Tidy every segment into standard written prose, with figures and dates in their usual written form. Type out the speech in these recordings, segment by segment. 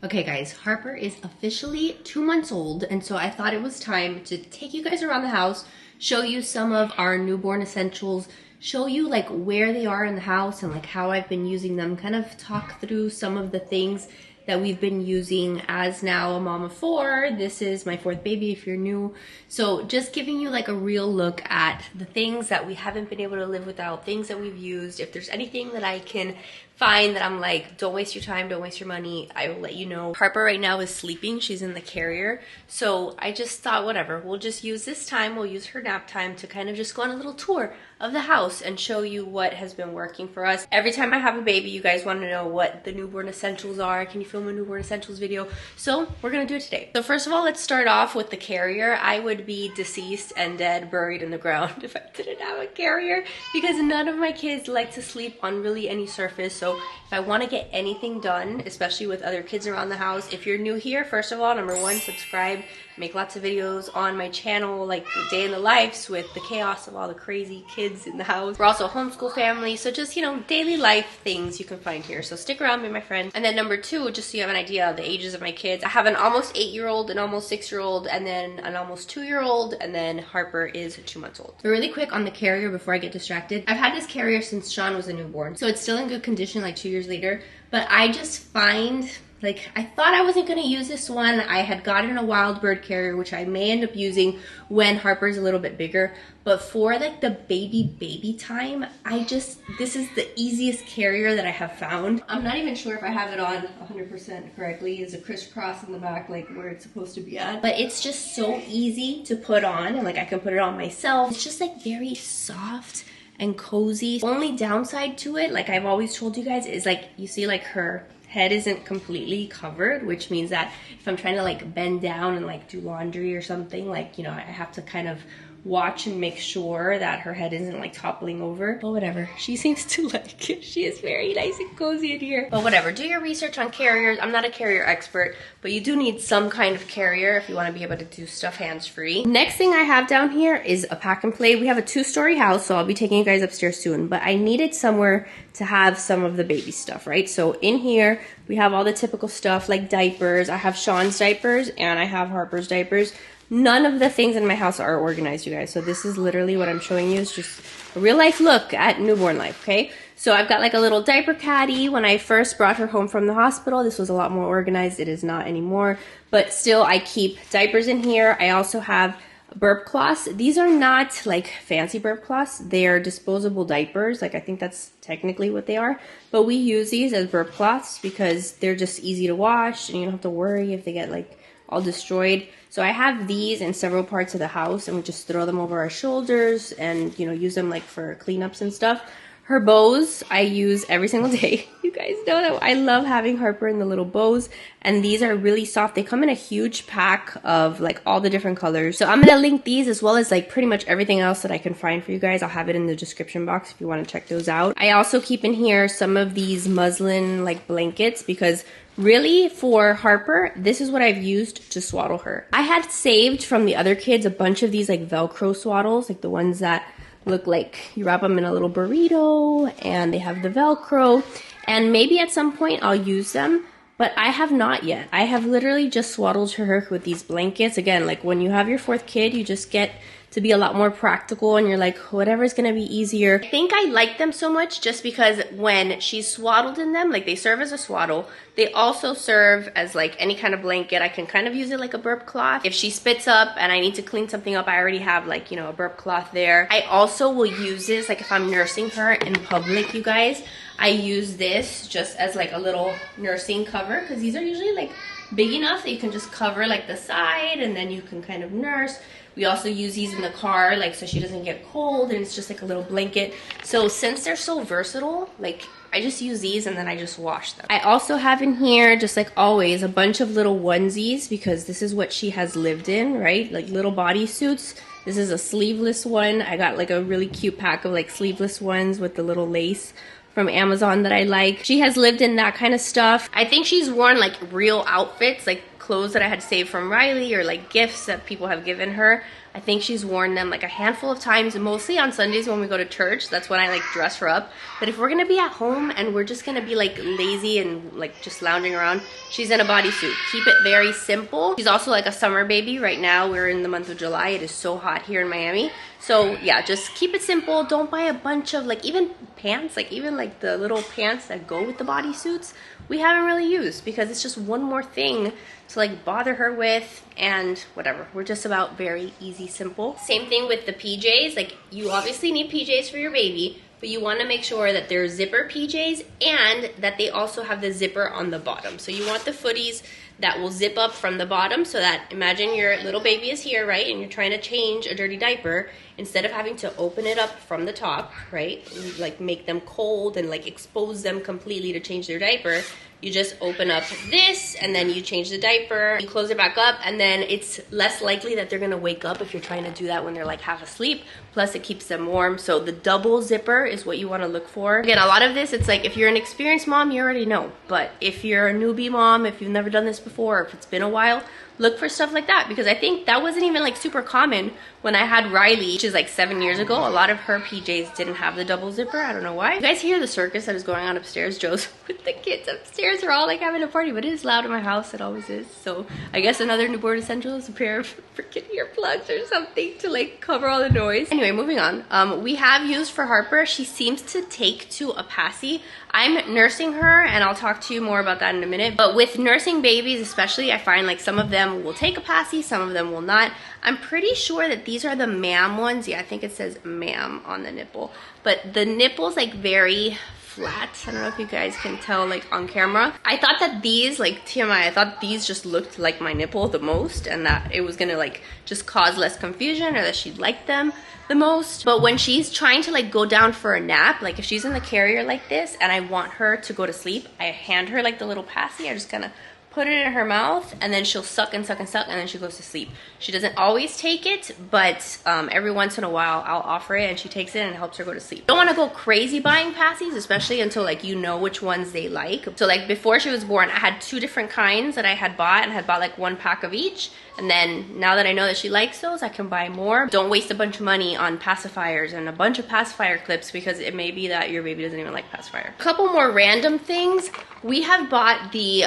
Okay guys, Harper is officially 2 months old, and so I thought it was time to take you guys around the house, show you some of our newborn essentials, show you like where they are in the house and like how I've been using them, kind of talk through some of the things that we've been using as now a mom of 4. This is my 4th baby if you're new. So just giving you like a real look at the things that we haven't been able to live without, things that we've used. If there's anything that I can find that I'm like, don't waste your time, don't waste your money, I will let you know. Harper right now is sleeping, she's in the carrier. So I just thought, whatever, we'll just use this time, we'll use her nap time to kind of just go on a little tour of the house and show you what has been working for us. Every time I have a baby, you guys want to know what the newborn essentials are. Can you film a newborn essentials video? So we're gonna do it today. So first of all, let's start off with the carrier. I would be deceased and dead, buried in the ground if I didn't have a carrier, because none of my kids like to sleep on really any surface. So if I want to get anything done, especially with other kids around the house, if you're new here, first of all, number 1, subscribe. Make lots of videos on my channel, like day in the lives with the chaos of all the crazy kids in the house. We're also a homeschool family, so just, you know, daily life things you can find here. So stick around, be my friend. And then number 2, just so you have an idea of the ages of my kids, I have an almost 8-year-old, an almost 6-year-old, and then an almost 2-year-old, and then Harper is 2 months old. But really quick on the carrier before I get distracted. I've had this carrier since Sean was a newborn, so it's still in good condition like 2 years later, but I just find, like, I thought I wasn't gonna use this one. I had gotten a wildbird carrier, which I may end up using when Harper's a little bit bigger. But for like the baby time, this is the easiest carrier that I have found. I'm not even sure if I have it on 100% correctly. There's a crisscross in the back, like where it's supposed to be at. But it's just so easy to put on, and like I can put it on myself. It's just like very soft and cozy. Only downside to it, like I've always told you guys, is like, you see like her head isn't completely covered, which means that if I'm trying to like bend down and like do laundry or something, like, you know, I have to kind of watch and make sure that her head isn't like toppling over. But whatever, she seems to like it. She is very nice and cozy in here. But whatever, do your research on carriers. I'm not a carrier expert, but you do need some kind of carrier if you want to be able to do stuff hands-free. Next thing I have down here is a pack and play. We have a 2-story house, so I'll be taking you guys upstairs soon, but I needed somewhere to have some of the baby stuff, right? So in here, we have all the typical stuff like diapers. I have Sean's diapers and I have Harper's diapers. None of the things in my house are organized, you guys. So this is literally what I'm showing you, is just a real life look at newborn life, okay? So I've got like a little diaper caddy. When I first brought her home from the hospital, this was a lot more organized. It is not anymore, but still I keep diapers in here. I also have burp cloths. These are not like fancy burp cloths. They are disposable diapers. Like I think that's technically what they are, but we use these as burp cloths because they're just easy to wash and you don't have to worry if they get like all destroyed. So I have these in several parts of the house and we just throw them over our shoulders and, you know, use them like for cleanups and stuff. Her bows I use every single day. You guys know that I love having Harper in the little bows, and these are really soft. They come in a huge pack of like all the different colors. So I'm gonna link these as well as like pretty much everything else that I can find for you guys. I'll have it in the description box if you want to check those out. I also keep in here some of these muslin like blankets because really for Harper, this is what I've used to swaddle her. I had saved from the other kids a bunch of these like Velcro swaddles, like the ones that look like you wrap them in a little burrito and they have the Velcro, and maybe at some point I'll use them, but I have not yet. I have literally just swaddled her with these blankets. Again, like when you have your 4th kid, you just get to be a lot more practical and you're like, whatever's gonna be easier. I think I like them so much just because when she's swaddled in them, like they serve as a swaddle, they also serve as like any kind of blanket. I can kind of use it like a burp cloth. If she spits up and I need to clean something up, I already have like, you know, a burp cloth there. I also will use this like if I'm nursing her in public, you guys. I use this just as like a little nursing cover because these are usually like big enough that you can just cover like the side and then you can kind of nurse. We also use these in the car, like so she doesn't get cold, and it's just like a little blanket. So since they're so versatile, like I just use these and then I just wash them. I also have in here, just like always, a bunch of little onesies because this is what she has lived in, right? Like little bodysuits. This is a sleeveless one. I got like a really cute pack of like sleeveless ones with the little lace from Amazon that I like. She has lived in that kind of stuff. I think she's worn like real outfits, like clothes that I had saved from Riley or like gifts that people have given her. I think she's worn them like a handful of times, mostly on Sundays when we go to church. That's when I like dress her up. But if we're gonna be at home and we're just gonna be like lazy and like just lounging around, she's in a bodysuit. Keep it very simple. She's also like a summer baby. Right now we're in the month of July. It is so hot here in Miami. So yeah, just keep it simple. Don't buy a bunch of like even pants, like even like the little pants that go with the bodysuits. We haven't really used because it's just one more thing to like bother her with and whatever. We're just about very easy, simple. Same thing with the PJs. Like you obviously need PJs for your baby, but you want to make sure that they're zipper PJs and that they also have the zipper on the bottom. So you want the footies that will zip up from the bottom so that, imagine your little baby is here, right? And you're trying to change a dirty diaper. Instead of having to open it up from the top, right? Like make them cold and like expose them completely to change their diaper. You just open up this and then you change the diaper, you close it back up, and then it's less likely that they're gonna wake up if you're trying to do that when they're like half asleep. Plus it keeps them warm. So the double zipper is what you wanna look for. Again, a lot of this, it's like if you're an experienced mom, you already know. But if you're a newbie mom, if you've never done this before, or if it's been a while, look for stuff like that, because I think that wasn't even like super common when I had Riley, which is like 7 years ago. A lot of her PJs didn't have the double zipper. I don't know why. You guys hear the circus that is going on upstairs? Joe's with the kids upstairs. We're all like having a party, but it is loud in my house. It always is. So I guess another newborn essential is a pair of freaking earplugs or something to like cover all the noise. Anyway, moving on. We have used for Harper. She seems to take to a passy. I'm nursing her and I'll talk to you more about that in a minute. But with nursing babies especially, I find like some of them will take a passy, some of them will not. I'm pretty sure that these are the ma'am ones. Yeah, I think it says ma'am on the nipple. But the nipple's like very flat. I don't know if you guys can tell like on camera. I thought that these, like TMI, I thought these just looked like my nipple the most and that it was gonna like just cause less confusion or that she'd like them the most. But when she's trying to like go down for a nap, like if she's in the carrier like this and I want her to go to sleep, I hand her like the little passy. I just kind of put it in her mouth and then she'll suck and suck and suck and then she goes to sleep. She doesn't always take it, but every once in a while I'll offer it and she takes it and it helps her go to sleep. Don't want to go crazy buying passies, especially until like you know which ones they like. So like before she was born, I had 2 different kinds that I had bought and had bought like 1 pack of each. And then now that I know that she likes those, I can buy more. Don't waste a bunch of money on pacifiers and a bunch of pacifier clips because it may be that your baby doesn't even like pacifier. A couple more random things. We have bought the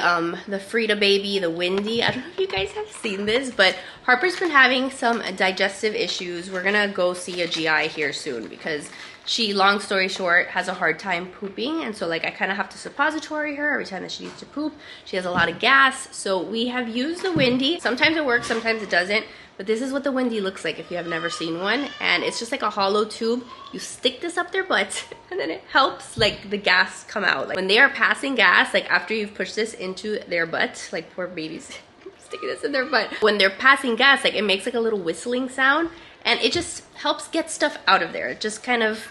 Frida baby, the Windy. I don't know if you guys have seen this, but Harper's been having some digestive issues. We're gonna go see a GI here soon because she, long story short, has a hard time pooping, and so like I kind of have to suppository her every time that she needs to poop. She has a lot of gas, so we have used the Windy. Sometimes it works, sometimes it doesn't, but this is what the Windy looks like if you have never seen one, and it's just like a hollow tube. You stick this up their butt, and then it helps like the gas come out. Like when they are passing gas, like after you've pushed this into their butt, like poor babies sticking this in their butt. When they're passing gas, like it makes like a little whistling sound, and it just helps get stuff out of there. It just kind of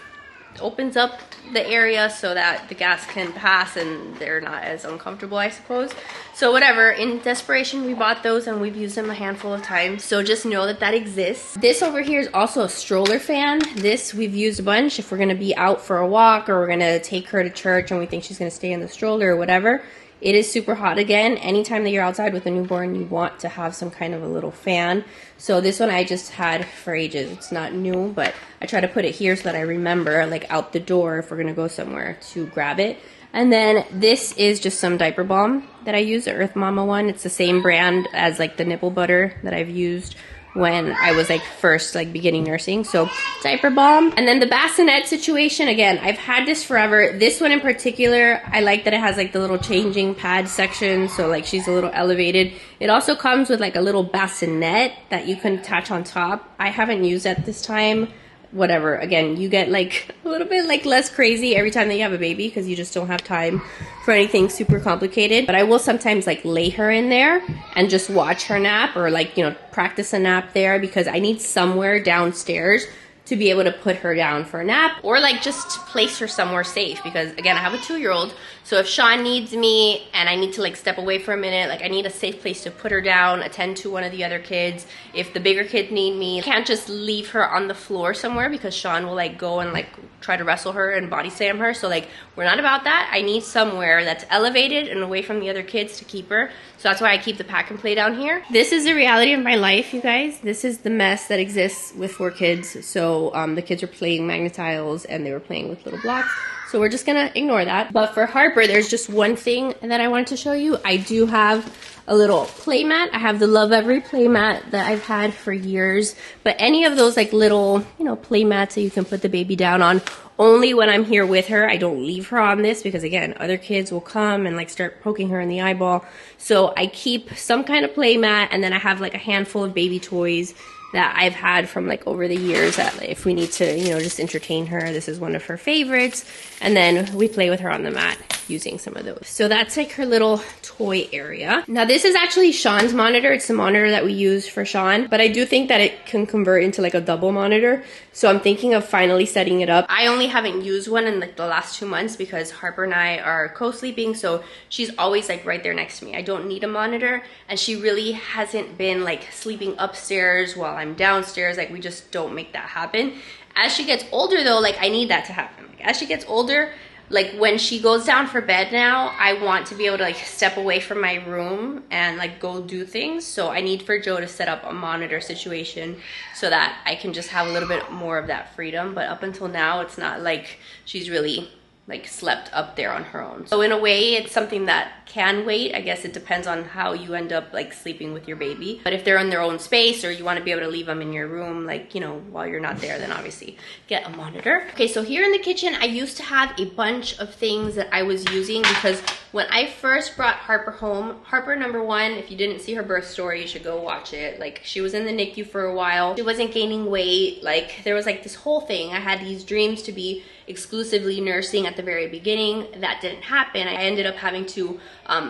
opens up the area so that the gas can pass and they're not as uncomfortable, I suppose. So whatever, in desperation we bought those and we've used them a handful of times, so just know that that exists. This over here is also a stroller fan. This we've used a bunch if we're gonna be out for a walk or we're gonna take her to church and we think she's gonna stay in the stroller or whatever. It is super hot again. Anytime that you're outside with a newborn, you want to have some kind of a little fan. So this one I just had for ages. It's not new, but I try to put it here so that I remember, like out the door if we're gonna go somewhere, to grab it. And then this is just some diaper balm that I use, the Earth Mama one. It's the same brand as like the nipple butter that I've used when I was like first like beginning nursing. So diaper balm. And then the bassinet situation, again, I've had this forever. This one in particular, I like that it has like the little changing pad section, so like she's a little elevated. It also comes with like a little bassinet that you can attach on top. I haven't used at this time. Whatever, again, you get like a little bit like less crazy every time that you have a baby because you just don't have time for anything super complicated. But I will sometimes like lay her in there and just watch her nap or like, you know, practice a nap there because I need somewhere downstairs to be able to put her down for a nap or like just place her somewhere safe, because again, I have a 2-year-old. So if Sean needs me and I need to like step away for a minute, like I need a safe place to put her down, attend to one of the other kids. If the bigger kids need me, I can't just leave her on the floor somewhere because Sean will like go and like try to wrestle her and body slam her. So like, we're not about that. I need somewhere that's elevated and away from the other kids to keep her. So that's why I keep the pack and play down here. This is the reality of my life, you guys. This is the mess that exists with 4 kids. So the kids are playing Magnetiles and they were playing with little blocks. So we're just gonna ignore that. But for Harper, there's just one thing that I wanted to show you. I do have a little play mat. I have the Love Every play mat that I've had for years. But any of those like little, you know, play mats that you can put the baby down on, only when I'm here with her. I don't leave her on this because again, other kids will come and like start poking her in the eyeball. So I keep some kind of play mat, and then I have like a handful of baby toys that I've had from like over the years that if we need to, you know, just entertain her, this is one of her favorites. And then we play with her on the mat using some of those. So that's like her little toy area. Now this is actually Sean's monitor. It's the monitor that we use for Sean, but I do think that it can convert into like a double monitor. So I'm thinking of finally setting it up. I only haven't used one in like the last 2 months because Harper and I are co-sleeping. So she's always like right there next to me. I don't need a monitor, and she really hasn't been like sleeping upstairs while I'm downstairs. Like we just don't make that happen. As she gets older though, like I need that to happen. Like as she gets older, like when she goes down for bed now, I want to be able to like step away from my room and like go do things. So I need for Joe to set up a monitor situation so that I can just have a little bit more of that freedom. But up until now, it's not like she's really like slept up there on her own. So in a way, it's something that can wait. I guess it depends on how you end up like sleeping with your baby. But if they're in their own space or you want to be able to leave them in your room, like, you know, while you're not there, then obviously get a monitor. Okay, so here in the kitchen, I used to have a bunch of things that I was using because when I first brought Harper home, Harper number 1, if you didn't see her birth story, you should go watch it. Like she was in the NICU for a while. She wasn't gaining weight. Like there was like this whole thing. I had these dreams to be exclusively nursing at the very beginning. That didn't happen. I ended up having to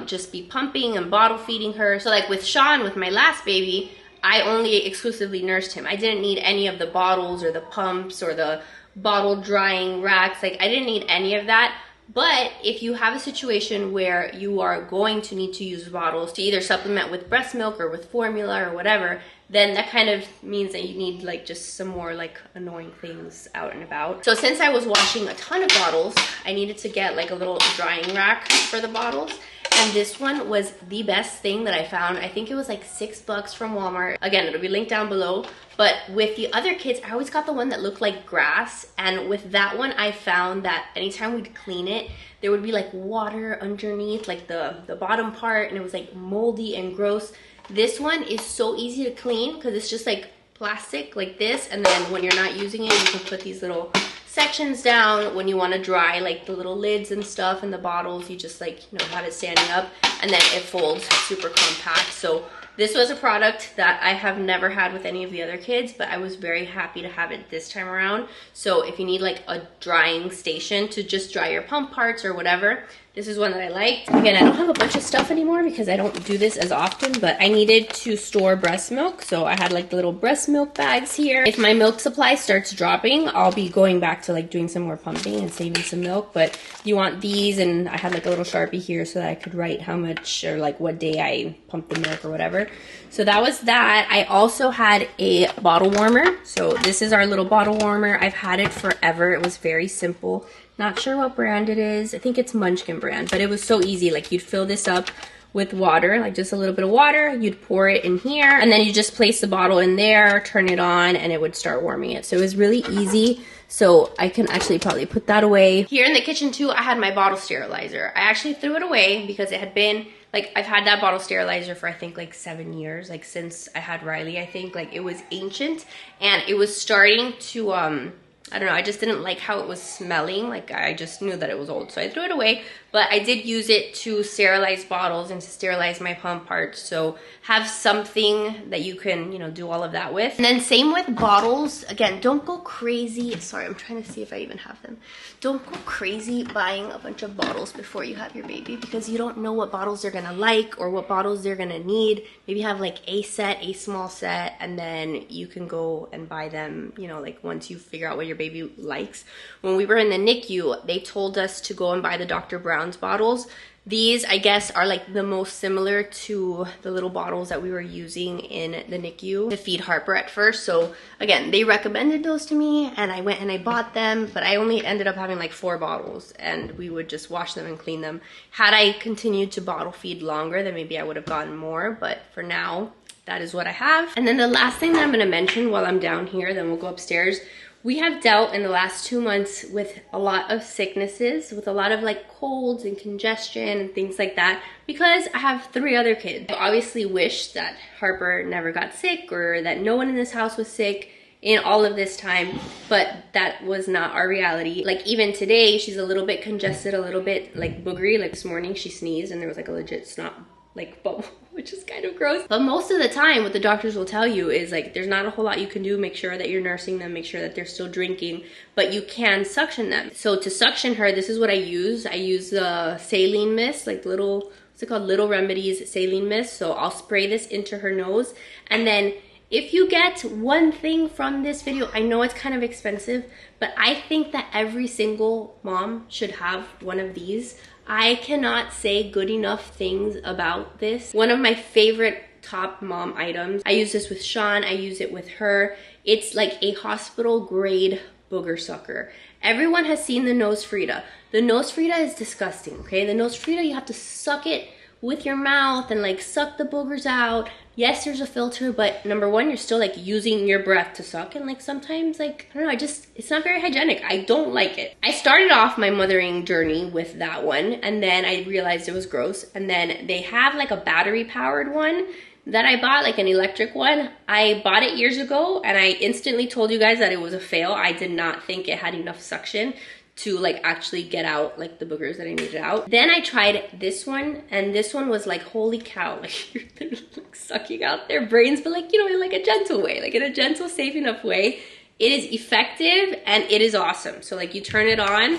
just be pumping and bottle feeding her. So like with Sean, with my last baby, I only exclusively nursed him. I didn't need any of the bottles or the pumps or the bottle drying racks. Like I didn't need any of that. But if you have a situation where you are going to need to use bottles to either supplement with breast milk or with formula or whatever, then that kind of means that you need like just some more like annoying things out and about. So since I was washing a ton of bottles, I needed to get like a little drying rack for the bottles. And this one was the best thing that I found. I think it was like $6 from Walmart. Again, it'll be linked down below. But with the other kids, I always got the one that looked like grass. And with that one, I found that anytime we'd clean it, there would be like water underneath like the bottom part, and it was like moldy and gross. This one is so easy to clean because it's just like plastic like this. And then when you're not using it, you can put these little sections down. When you want to dry like the little lids and stuff and the bottles, you just like, you know, have it standing up, and then it folds super compact. So this was a product that I have never had with any of the other kids, but I was very happy to have it this time around. So if you need like a drying station to just dry your pump parts or whatever, this is one that I liked. Again, I don't have a bunch of stuff anymore because I don't do this as often, but I needed to store breast milk. So I had like the little breast milk bags here. If my milk supply starts dropping, I'll be going back to like doing some more pumping and saving some milk. But you want these, and I had like a little Sharpie here so that I could write how much or like what day I pumped the milk or whatever. So that was that. I also had a bottle warmer. So this is our little bottle warmer. I've had it forever. It was very simple. Not sure what brand it is. I think it's Munchkin brand, but it was so easy. Like you'd fill this up with water, like just a little bit of water. You'd pour it in here, and then you just place the bottle in there, turn it on, and it would start warming it. So it was really easy. So I can actually probably put that away. Here in the kitchen too, I had my bottle sterilizer. I actually threw it away because it had been, like, I've had that bottle sterilizer for I think like 7 years, like since I had Riley, I think. Like it was ancient, and it was starting to I don't know, I just didn't like how it was smelling. Like I just knew that it was old, so I threw it away. But I did use it to sterilize bottles and to sterilize my pump parts. So have something that you can, you know, do all of that with. And then same with bottles. Again, don't go crazy. Sorry, I'm trying to see if I even have them. Don't go crazy buying a bunch of bottles before you have your baby, because you don't know what bottles they're gonna like or what bottles they're gonna need. Maybe have like a set, a small set, and then you can go and buy them, you know, like once you figure out what your baby likes. When we were in the NICU, they told us to go and buy the Dr. Brown's bottles. These, I guess, are like the most similar to the little bottles that we were using in the NICU to feed Harper at first. So again, they recommended those to me and I went and I bought them, but I only ended up having like 4 bottles and we would just wash them and clean them. Had I continued to bottle feed longer, then maybe I would have gotten more, but for now, that is what I have. And then the last thing that I'm gonna mention while I'm down here, then we'll go upstairs. We have dealt in the last 2 months with a lot of sicknesses, with a lot of like colds and congestion and things like that, because I have 3 other kids. I obviously wish that Harper never got sick or that no one in this house was sick in all of this time, but that was not our reality. Like even today, she's a little bit congested, a little bit like boogery. Like this morning she sneezed and there was like a legit snot like bubble, which is kind of gross. But most of the time what the doctors will tell you is like there's not a whole lot you can do. Make sure that you're nursing them, make sure that they're still drinking, but you can suction them. So to suction her, this is what I use. I use the saline mist, like little, what's it called, Little Remedies saline mist. So I'll spray this into her nose, and then if you get one thing from this video, I know it's kind of expensive, but I think that every single mom should have one of these. I cannot say good enough things about this. One of my favorite top mom items. I use this with Sean, I use it with her. It's like a hospital grade booger sucker. Everyone has seen the Nose Frida. The Nose Frida is disgusting, okay? The Nose Frida, you have to suck it with your mouth and like suck the boogers out. Yes, there's a filter, but number one, you're still like using your breath to suck, and like sometimes like, I don't know, it's not very hygienic. I don't like it. I started off my mothering journey with that one, and then I realized it was gross. And then they have like a battery powered one that I bought, like an electric one. I bought it years ago and I instantly told you guys that it was a fail. I did not think it had enough suction to like actually get out like the boogers that I needed out. Then I tried this one, and this one was like, holy cow, like you're like sucking out their brains, but like, you know, in like a gentle way, like in a gentle, safe enough way. It is effective and it is awesome. So like you turn it on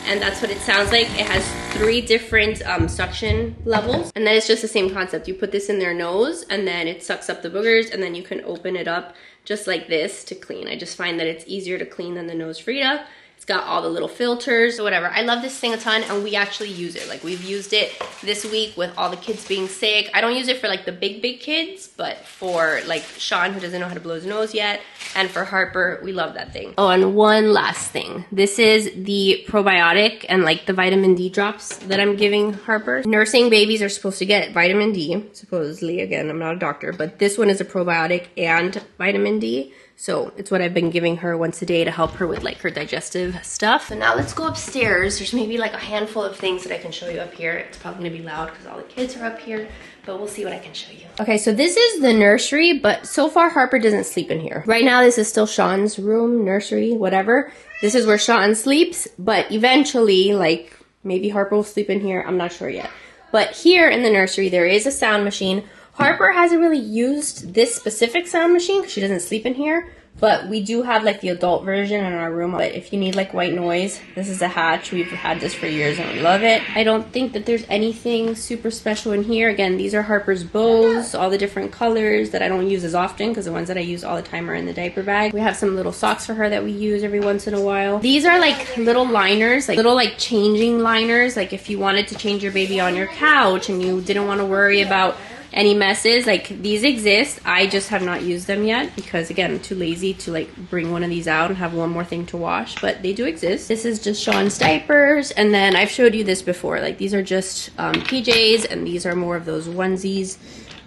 and that's what it sounds like. It has 3 different suction levels, and then it's just the same concept. You put this in their nose and then it sucks up the boogers, and then you can open it up just like this to clean. I just find that it's easier to clean than the Nose Frida. It's got all the little filters, so whatever. I love this thing a ton, and we actually use it. Like we've used it this week with all the kids being sick. I don't use it for like the big kids, but for like Sean, who doesn't know how to blow his nose yet, and for Harper, we love that thing. Oh, and one last thing. This is the probiotic and like the vitamin D drops that I'm giving Harper. Nursing babies are supposed to get vitamin D, supposedly. Again, I'm not a doctor, but this one is a probiotic and vitamin D. So it's what I've been giving her once a day to help her with like her digestive stuff. So now let's go upstairs. There's maybe like a handful of things that I can show you up here. It's probably gonna be loud because all the kids are up here, but we'll see what I can show you. Okay, so this is the nursery, but so far Harper doesn't sleep in here. Right now this is still Sean's room, nursery, whatever. This is where Sean sleeps, but eventually, like maybe Harper will sleep in here. I'm not sure yet. But here in the nursery, there is a sound machine. Harper hasn't really used this specific sound machine because she doesn't sleep in here, but we do have like the adult version in our room. But if you need like white noise, this is a Hatch. We've had this for years and we love it. I don't think that there's anything super special in here. Again, these are Harper's bows, all the different colors that I don't use as often because the ones that I use all the time are in the diaper bag. We have some little socks for her that we use every once in a while. These are like little liners, like little like changing liners. Like if you wanted to change your baby on your couch and you didn't want to worry about any messes, like these exist. I just have not used them yet because again, I'm too lazy to like bring one of these out and have one more thing to wash, but they do exist. This is just Sean's diapers, and then I've showed you this before. Like these are just PJs, and these are more of those onesies,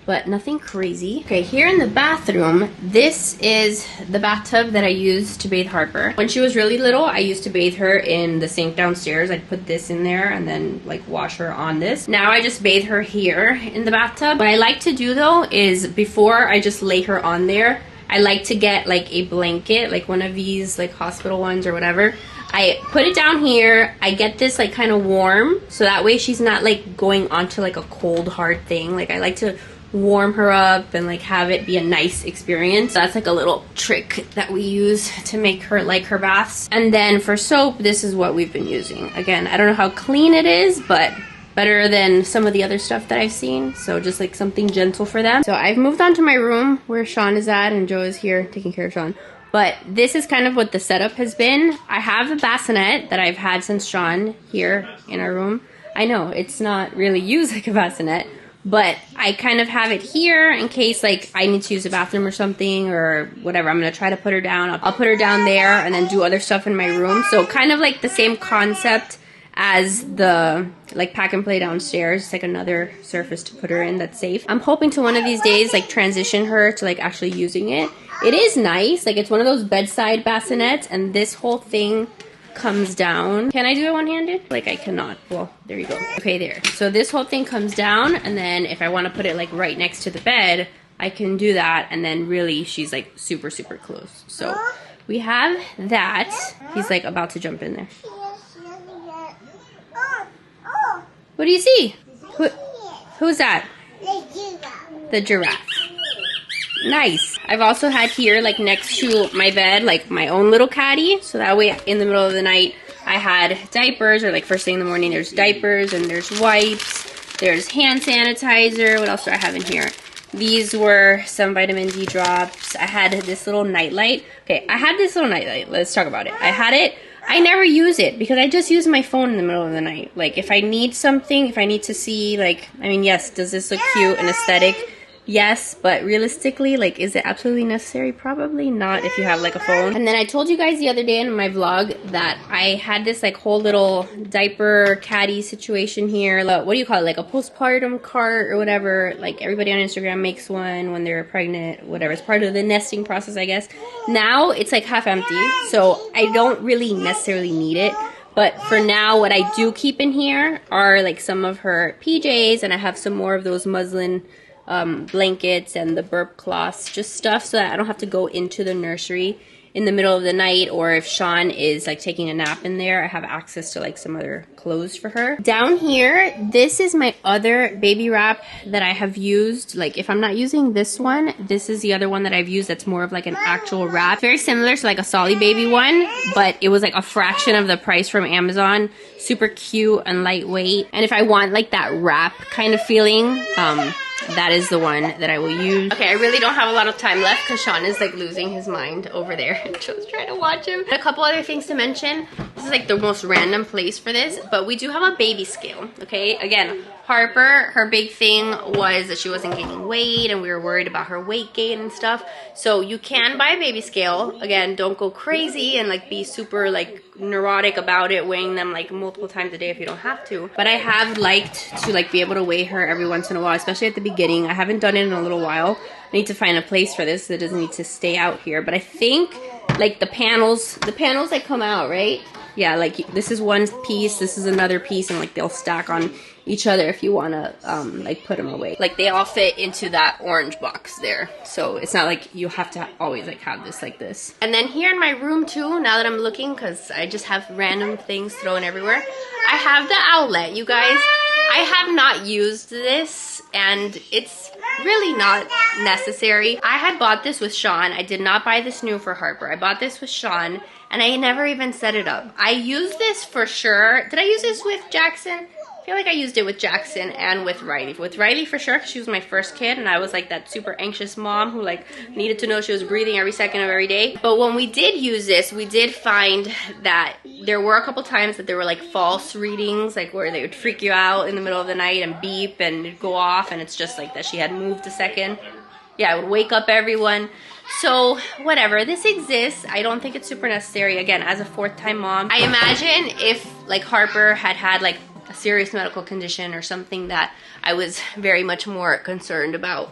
but nothing crazy. Okay, here in the bathroom, this is the bathtub that I used to bathe Harper. When she was really little, I used to bathe her in the sink downstairs. I'd put this in there and then like wash her on this. Now I just bathe her here in the bathtub. What I like to do though is before I just lay her on there, I like to get like a blanket, like one of these like hospital ones or whatever. I put it down here. I get this like kind of warm, so that way she's not like going onto like a cold hard thing. Like I like to warm her up and like have it be a nice experience. That's like a little trick that we use to make her like her baths. And then for soap, this is what we've been using. Again, I don't know how clean it is, but better than some of the other stuff that I've seen. So just like something gentle for them. So I've moved on to my room where Sean is at, and Joe is here taking care of Sean. But this is kind of what the setup has been. I have a bassinet that I've had since Sean here in our room. I know it's not really used like a bassinet, but I kind of have it here in case like I need to use the bathroom or something or whatever. I'm gonna try to put her down. I'll put her down there and then do other stuff in my room. So kind of like the same concept as the like pack and play downstairs. It's like another surface to put her in that's safe. I'm hoping to one of these days like transition her to like actually using it. It is nice, like it's one of those bedside bassinets, and this whole thing comes down. Can I do it one-handed? Like I cannot. Well, there you go. Okay, there. So this whole thing comes down, and then if I want to put it like right next to the bed, I can do that, and then really she's like super, super close. So we have that. He's like about to jump in there. What do you see? Who's that? The giraffe. Nice. I've also had here, like next to my bed, like my own little caddy. So that way in the middle of the night, I had diapers, or like first thing in the morning, there's diapers and there's wipes. There's hand sanitizer. What else do I have in here? These were some vitamin D drops. I had this little nightlight. Okay, I had this little nightlight. Let's talk about it. I had it. I never use it because I just use my phone in the middle of the night. Like if I need something, if I need to see like, I mean, yes, does this look cute and aesthetic? Yes, but realistically, like, is it absolutely necessary? Probably not if you have like a phone. And then I told you guys the other day in my vlog that I had this like whole little diaper caddy situation here. What do you call it? Like a postpartum cart or whatever. Like everybody on Instagram makes one when they're pregnant, whatever. It's part of the nesting process, I guess. Now it's like half empty, so I don't really necessarily need it. But for now, what I do keep in here are like some of her PJs, and I have some more of those muslin blankets and the burp cloths, just stuff so that I don't have to go into the nursery in the middle of the night, or if Sean is like taking a nap in there, I have access to like some other clothes for her. Down here, this is my other baby wrap that I have used. Like if I'm not using this one, this is the other one that I've used that's more of like an actual wrap. Very similar to like a Solly Baby one, but it was like a fraction of the price from Amazon. Super cute and lightweight. And if I want like that wrap kind of feeling, that is the one that I will use. Okay, I really don't have a lot of time left because Sean is like losing his mind over there. Joe's trying to watch him. A couple other things to mention. This is like the most random place for this, but we do have a baby scale, okay? Again, Harper, her big thing was that she wasn't gaining weight, and we were worried about her weight gain and stuff. So you can buy a baby scale. Again, don't go crazy and like be super like neurotic about it, weighing them like multiple times a day if you don't have to. But I have liked to like be able to weigh her every once in a while, especially at the beginning. I haven't done it in a little while. I need to find a place for this that doesn't need to stay out here. But I think like the panels that come out, right? Yeah, like this is one piece, this is another piece, and like they'll stack on each other if you want to like put them away. Like they all fit into that orange box there, so it's not like you have to always like have this like this. And then here in my room too, now that I'm looking, because I just have random things thrown everywhere, I have the outlet, you guys. I have not used this, and it's really not necessary. I had bought this with Sean. I did not buy this new for Harper. I bought this with Sean, and I never even set it up. I used this for sure. Did I use this with Jackson? I feel like I used it with Jackson and with Riley. With Riley for sure, because she was my first kid, and I was like that super anxious mom who like needed to know she was breathing every second of every day. But when we did use this, we did find that there were a couple times that there were like false readings, like where they would freak you out in the middle of the night and beep and it'd go off, and it's just like that she had moved a second. Yeah, it would wake up everyone. So whatever, this exists. I don't think it's super necessary. Again, as a fourth-time mom, I imagine if like Harper had like a serious medical condition or something that I was very much more concerned about,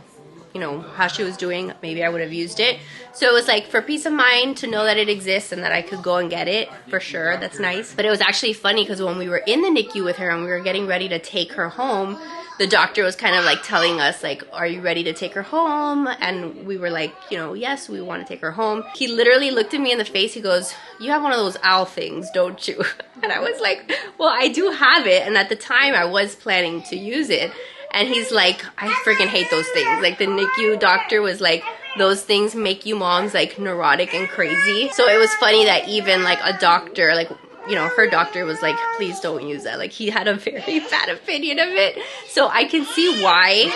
you know, how she was doing, maybe I would have used it. So it was like for peace of mind to know that it exists and that I could go and get it for sure. That's nice. But it was actually funny because when we were in the NICU with her and we were getting ready to take her home, the doctor was kind of like telling us like, are you ready to take her home? And we were like, you know, yes, we want to take her home. He literally looked at me in the face. He goes, you have one of those owl things, don't you? And I was like, well, I do have it. And at the time I was planning to use it. And he's like, I freaking hate those things. Like the NICU doctor was like, those things make you moms like neurotic and crazy. So it was funny that even like a doctor, like, you know, her doctor was like, please don't use that. Like he had a very bad opinion of it. So I can see why.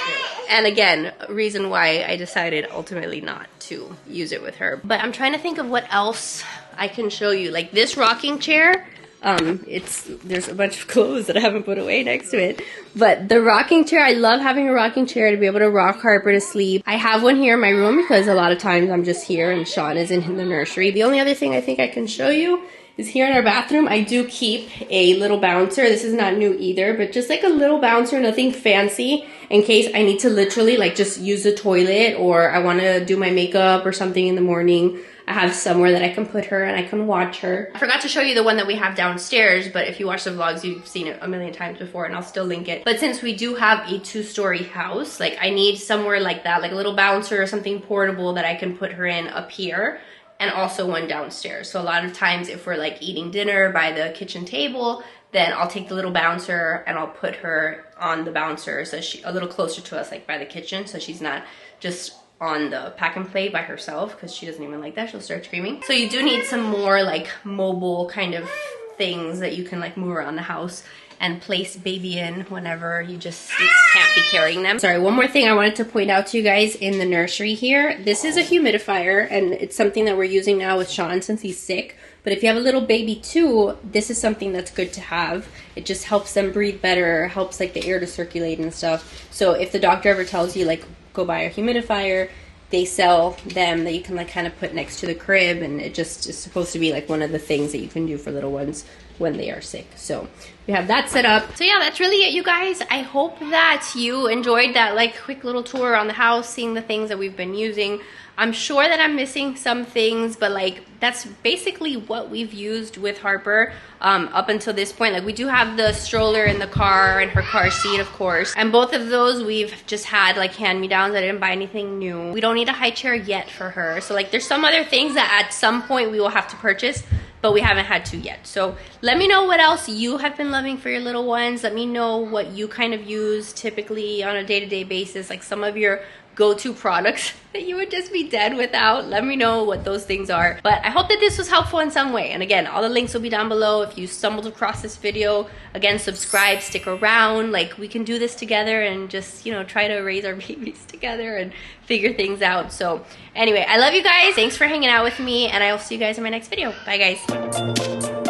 And again, reason why I decided ultimately not to use it with her. But I'm trying to think of what else I can show you. Like this rocking chair, there's a bunch of clothes that I haven't put away next to it. But the rocking chair, I love having a rocking chair to be able to rock Harper to sleep. I have one here in my room because a lot of times I'm just here and Sean is in the nursery. The only other thing I think I can show you is here in our bathroom, I do keep a little bouncer. This is not new either, but just like a little bouncer, nothing fancy, in case I need to literally like just use the toilet or I want to do my makeup or something in the morning. I have somewhere that I can put her and I can watch her. I forgot to show you the one that we have downstairs, but if you watch the vlogs, you've seen it a million times before and I'll still link it. But since we do have a 2-story house, like I need somewhere like that, like a little bouncer or something portable that I can put her in up here. And also one downstairs. So a lot of times if we're like eating dinner by the kitchen table, then I'll take the little bouncer and I'll put her on the bouncer so she's a little closer to us, like by the kitchen, so she's not just on the pack and play by herself, because she doesn't even like that, she'll start screaming. So you do need some more like mobile kind of things that you can like move around the house and place baby in whenever you just can't be carrying them. Sorry, one more thing I wanted to point out to you guys in the nursery here. This is a humidifier and it's something that we're using now with Sean since he's sick. But if you have a little baby too, this is something that's good to have. It just helps them breathe better, helps like the air to circulate and stuff. So if the doctor ever tells you like go buy a humidifier, they sell them that you can like kind of put next to the crib, and it just is supposed to be like one of the things that you can do for little ones when they are sick. So we have that set up. So yeah, that's really it, you guys. I hope that you enjoyed that like quick little tour around the house, seeing the things that we've been using. I'm sure that I'm missing some things, but like that's basically what we've used with Harper up until this point. Like we do have the stroller in the car and her car seat, of course, and both of those we've just had like hand-me-downs. I didn't buy anything new. We don't need a high chair yet for her. So like there's some other things that at some point we will have to purchase, but we haven't had to yet. So let me know what else you have been loving for your little ones. Let me know what you kind of use typically on a day-to-day basis, like some of your go-to products that you would just be dead without. Let me know what those things are. But I hope that this was helpful in some way. And again, all the links will be down below. If you stumbled across this video, again, subscribe, stick around. Like we can do this together and just, you know, try to raise our babies together and figure things out. So anyway, I love you guys. Thanks for hanging out with me, and I will see you guys in my next video. Bye guys.